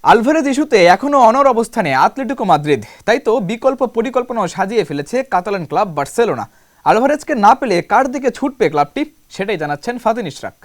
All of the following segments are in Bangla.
আলভারেজ ইস্যুতে এখনো অনড় অবস্থানে আতলেটিকো মাদ্রিদ, তাই তো বিকল্প পরিকল্পনাও সাজিয়ে ফেলেছে কাতালান ক্লাব বার্সেলোনা। আলভারেজকে না পেলে কার দিকে ছুটবে ক্লাবটি, সেটাই জানাচ্ছেন ফাতিন ইশরাক।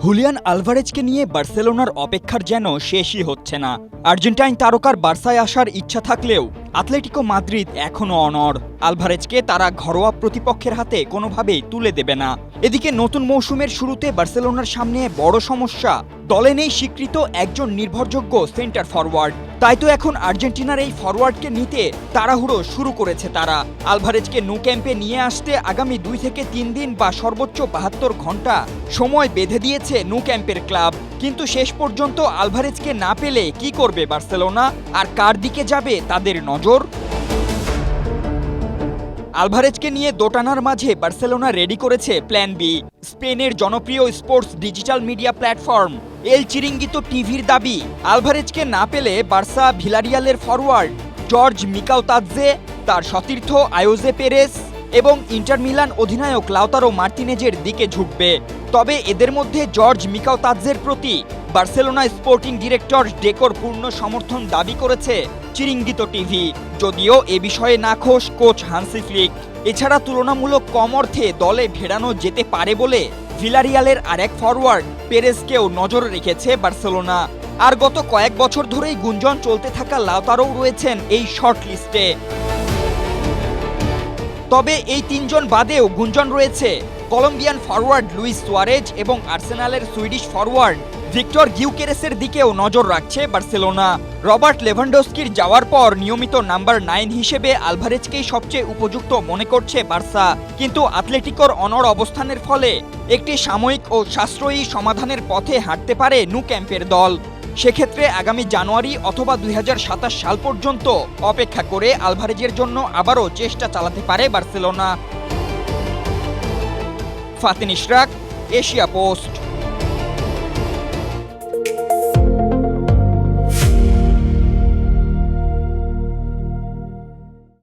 হুলিয়ান আলভারেজকে নিয়ে বার্সেলোনার অপেক্ষার যেন শেষই হচ্ছে না। আর্জেন্টাইন তারকার বার্সায় আসার ইচ্ছা থাকলেও আতলেটিকো মাদ্রিদ এখনও অনড়। আলভারেজকে তারা ঘরোয়া প্রতিপক্ষের হাতে কোনোভাবেই তুলে দেবে না। এদিকে নতুন মৌসুমের শুরুতে বার্সেলোনার সামনে বড় সমস্যা, দলে নেই স্বীকৃত একজন নির্ভরযোগ্য সেন্টার ফরওয়ার্ড। তাই তো এখন আর্জেন্টিনার এই ফরওয়ার্ডকে নিতে তাড়াহুড়ো শুরু করেছে তারা। আলভারেজকে ন্যু ক্যাম্পে নিয়ে আসতে আগামী 2 থেকে 3 দিন বা সর্বোচ্চ 72 ঘন্টা সময় বেঁধে দিয়েছে ন্যু ক্যাম্পের ক্লাব। কিন্তু শেষ পর্যন্ত আলভারেজকে না পেলে কি করবে বার্সেলোনা, আর কার দিকে যাবে তাদের নজর? আলভারেজকে নিয়ে দোটানার মাঝে বার্সেলোনা রেডি করেছে প্ল্যান বি। স্পেনের জনপ্রিয় স্পোর্টস ডিজিটাল মিডিয়া প্ল্যাটফর্ম এল চিরিঙ্গিতো টিভির দাবি, আলভারেজকে না পেলে বার্সা ভিলারিয়ালের ফরওয়ার্ড জর্জ মিকাওতাদজে, তার সতীর্থ আয়োজে পেরেস এবং ইন্টার মিলান অধিনায়ক লাউতারো মার্তিনেজের দিকে ঝুঁকবে। তবে এদের মধ্যে জর্জ মিকাওতাদজের প্রতি বার্সেলোনা স্পোর্টিং ডিরেক্টর ডেকোর পূর্ণ সমর্থন দাবি করেছে চিরিঙ্গিতো টিভি, যদিও এ বিষয়ে নাখোশ কোচ হান্সি ফ্লিক। এছাড়া তুলনামূলক কম অর্থে দলে ভেড়ানো যেতে পারে বলে ভিলারিয়ালের আরেক ফরওয়ার্ড পেরেসকেও নজরে রেখেছে বার্সেলোনা। আর গত কয়েক বছর ধরেই গুঞ্জন চলতে থাকা লাউতারোও রয়েছেন এই শর্ট লিস্টে। তবে এই 3 জন বাদেও গুঞ্জন রয়েছে কলম্বিয়ান ফরওয়ার্ড লুইস সুয়ারেজ এবং আর্সেনালের সুইডিশ ফরওয়ার্ড ভিক্টর গিউকেরেসের দিকেও নজর রাখছে বার্সেলোনা। রবার্ট লেভানডস্কির যাওয়ার পর নিয়মিত নাম্বার 9 হিসেবে আলভারেজকেই সবচেয়ে উপযুক্ত মনে করছে বার্সা। কিন্তু আতলেটিকোর অনড় অবস্থানের ফলে একটি সাময়িক ও সাশ্রয়ী সমাধানের পথে হাঁটতে পারে ন্যু ক্যাম্পের দল। সেক্ষেত্রে আগামী জানুয়ারি অথবা 2027 সাল পর্যন্ত অপেক্ষা করে আলভারেজের জন্য আবারও চেষ্টা চালাতে পারে Barcelona. Fatin Ishraq, Asia post.